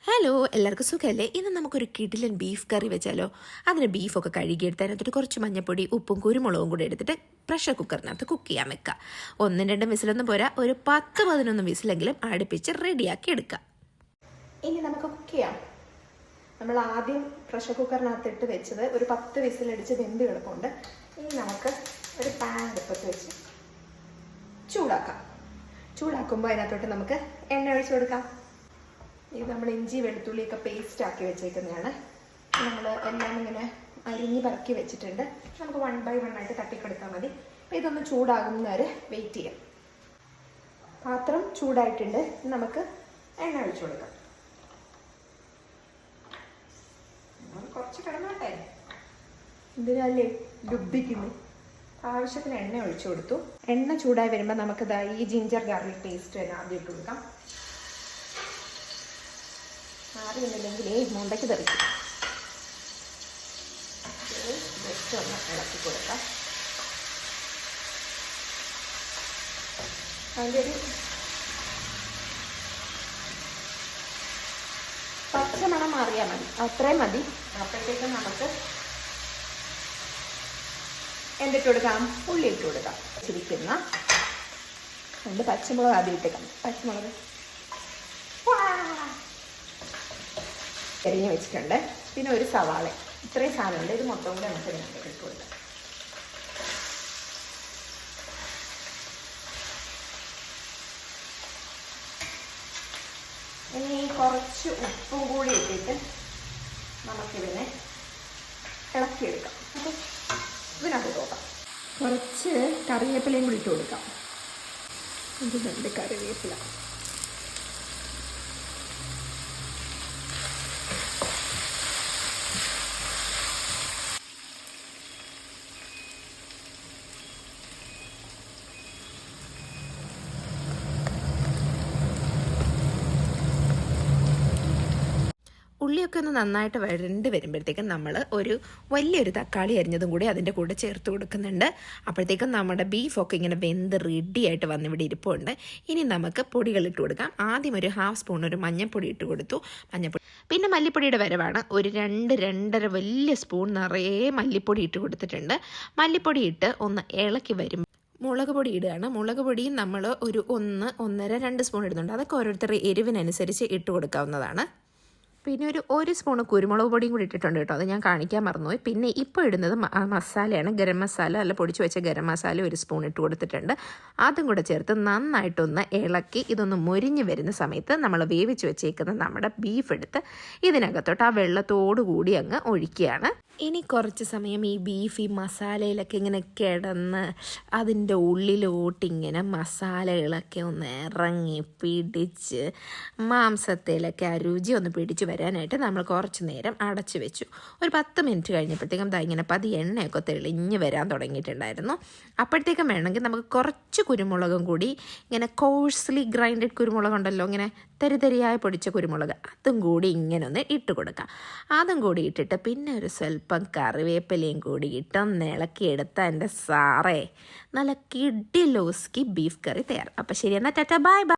Hello, എല്ലാവർക്കും സുഖമല്ലേ? ഇന്ന് നമുക്കൊരു കിടിലൻ ബീഫ് കറി വെച്ചാലോ. അതിന് ബീഫൊക്കെ കഴുകിയെടുത്ത് അതിനകത്തോട്ട് കുറച്ച് മഞ്ഞപ്പൊടി, ഉപ്പും കുരുമുളകും കൂടി എടുത്തിട്ട് പ്രഷർ കുക്കറിനകത്ത് കുക്ക് ചെയ്യാൻ വെക്കുക. 1-2 വിസിലൊന്നും പോരാ, ഒരു 10-11 വിസിലെങ്കിലും അടുപ്പിച്ച് റെഡിയാക്കി എടുക്കുക. ഇനി നമുക്ക് കുക്ക് ചെയ്യാം. നമ്മൾ ആദ്യം പ്രഷർ കുക്കറിനകത്തിട്ട് വെച്ചത് ഒരു 10 വിസിലടിച്ച് വെന്ത് കിടപ്പുണ്ട്. ഇനി നമുക്ക് ഒരു പാൻ അടുപ്പത്ത് വെച്ച് ചൂടാക്കാം. ചൂടാക്കുമ്പോൾ അതിനകത്തോട്ട് നമുക്ക് എണ്ണ ഒഴിച്ചു കൊടുക്കാം. ഇത് നമ്മൾ ഇഞ്ചി വെളുത്തുള്ളിയൊക്കെ പേസ്റ്റ് ആക്കി വെച്ചേക്കുന്നതാണ്. നമ്മൾ എല്ലാം ഇങ്ങനെ അരിഞ്ഞ് പറക്കി വെച്ചിട്ടുണ്ട്. നമുക്ക് 1 by 1 ആയിട്ട് തട്ടിക്കൊടുത്താൽ മതി. അപ്പോൾ ഇതൊന്ന് ചൂടാകുന്നവരെ വെയിറ്റ് ചെയ്യാം. പാത്രം ചൂടായിട്ടുണ്ട്. നമുക്ക് എണ്ണ ഒഴിച്ചു കൊടുക്കാം. കുറച്ച് കിടന്നോട്ടെ, ഇതിനല്ലേ ലുബ്ധിക്കുന്നു. ആവശ്യത്തിന് എണ്ണ ഒഴിച്ചു കൊടുത്തു. എണ്ണ ചൂടായി വരുമ്പോൾ നമുക്ക് ഈ ജിഞ്ചർ ഗാർലിക് പേസ്റ്റ് തന്നെ ആദ്യം ഇട്ട് കൊടുക്കാം. അറിയുന്നില്ലെങ്കിൽ മുണ്ടയ്ക്ക് തെറിക്കും. ജസ്റ്റ് ഒന്ന് ഇളക്കി കൊടുക്കാം. അതിൻ്റെ ഒരു പച്ചമണം മാറിയാൽ മതി, അത്രയും മതി. അപ്പോഴത്തേക്കും നമുക്ക് എന്തിട്ട് കൊടുക്കാം? ഉള്ളി ഇട്ട് കൊടുക്കാം. ചിരിക്കുന്ന 2 പച്ചമുളക് ആദ്യം ഇട്ടേക്കാം. പച്ചമുളക് എരിഞ്ഞ് വെച്ചിട്ടുണ്ട്. പിന്നെ ഒരു സവാള, ഇത്രയും സാധനമുണ്ട്. ഇത് മൊത്തം കൂടെ നമുക്ക് ഇതിനകത്ത് ഇട്ട് കൊടുക്കാം. ഇനി കുറച്ച് ഉപ്പും കൂടി ഇട്ടിട്ട് നമുക്കിതിനെ ഇളക്കിയെടുക്കാം. അപ്പോൾ ഇതിനകത്ത് നോക്കാം. കുറച്ച് കറിവേപ്പിലയും കൂടി ഇട്ട് കൊടുക്കാം. ഇതിനുണ്ട് കറിവേപ്പില. ഉള്ളിയൊക്കെ ഒന്ന് നന്നായിട്ട് വഴണ്ട് വരുമ്പോഴത്തേക്കും നമ്മൾ ഒരു വലിയൊരു തക്കാളി അരിഞ്ഞതും കൂടി അതിൻ്റെ കൂടെ ചേർത്ത് കൊടുക്കുന്നുണ്ട്. അപ്പോഴത്തേക്കും നമ്മുടെ ബീഫൊക്കെ ഇങ്ങനെ വെന്ത് റെഡിയായിട്ട് വന്ന് ഇവിടെ ഇരിപ്പുണ്ട്. ഇനി നമുക്ക് പൊടികൾ ഇട്ട് കൊടുക്കാം. ആദ്യം ഒരു 1/2 സ്പൂൺ ഒരു മഞ്ഞൾപ്പൊടി ഇട്ട് കൊടുത്തു. മഞ്ഞൾപ്പൊടി, പിന്നെ മല്ലിപ്പൊടിയുടെ വരവാണ്. ഒരു 2-2.5 വലിയ സ്പൂൺ നിറയെ മല്ലിപ്പൊടി ഇട്ട് കൊടുത്തിട്ടുണ്ട്. മല്ലിപ്പൊടി ഇട്ട് ഒന്ന് ഇളക്കി വരും മുളക് പൊടി ഇടുകയാണ്. മുളക് പൊടിയും നമ്മൾ ഒരു 1-1.5-2 സ്പൂൺ ഇടുന്നുണ്ട്. അതൊക്കെ ഓരോരുത്തരുടെ എരിവിനനുസരിച്ച് ഇട്ട് കൊടുക്കാവുന്നതാണ്. പിന്നെ ഒരു സ്പൂണ് കുരുമുളക് പൊടിയും കൂടി ഇട്ടിട്ടുണ്ട് കേട്ടോ, അത് ഞാൻ കാണിക്കാൻ മറന്നുപോയി. പിന്നെ ഇപ്പോൾ ഇടുന്നത് മസാലയാണ്, ഗരം മസാല, അല്ല പൊടിച്ച് വെച്ച ഗരം മസാല 1 സ്പൂൺ ഇട്ട് കൊടുത്തിട്ടുണ്ട്. അതും കൂടെ ചേർത്ത് നന്നായിട്ടൊന്ന് ഇളക്കി ഇതൊന്ന് മൊരിഞ്ഞ് വരുന്ന സമയത്ത് നമ്മൾ വേവിച്ച് വെച്ചേക്കുന്ന നമ്മുടെ ബീഫ് എടുത്ത് ഇതിനകത്തോട്ട് ആ വെള്ളത്തോടു കൂടി അങ്ങ് ഒഴിക്കുകയാണ്. ഇനി കുറച്ച് സമയം ഈ ബീഫ് ഈ മസാലയിലൊക്കെ ഇങ്ങനെ കിടന്ന് അതിൻ്റെ ഉള്ളിലോട്ടിങ്ങനെ മസാലകളൊക്കെ ഒന്ന് ഇറങ്ങി പിടിച്ച് മാംസത്തിലൊക്കെ ആ രുചി ഒന്ന് പിടിച്ച് വരാനായിട്ട് നമ്മൾ കുറച്ച് നേരം അടച്ചു വെച്ചു. ഒരു 10 മിനിറ്റ് കഴിഞ്ഞപ്പോഴത്തേക്കും ഇങ്ങനെ എണ്ണയൊക്കെ തെളിഞ്ഞ് വരാൻ തുടങ്ങിയിട്ടുണ്ടായിരുന്നു. അപ്പോഴത്തേക്കും വേണമെങ്കിൽ നമുക്ക് കുറച്ച് കുരുമുളകും കൂടി, ഇങ്ങനെ കോഴ്സ്ലി ഗ്രൈൻഡഡ് കുരുമുളകുണ്ടല്ലോ, ഇങ്ങനെ തരിതരിയായി പൊടിച്ച കുരുമുളക്, അതും കൂടി ഇങ്ങനെ ഒന്ന് ഇട്ട് കൊടുക്കാം. അതും കൂടി ഇട്ടിട്ട് പിന്നെ ഒരു സ്വല്പം കറിവേപ്പിലയും കൂടി ഇട്ടൊന്ന് ഇളക്കിയെടുത്ത എൻ്റെ സാറേ നല്ല കിഡിലോസ്കി ബീഫ് കറി തയ്യാറ്. അപ്പോൾ ശരി, എന്നാൽ ടാറ്റാ, ബൈ ബൈ.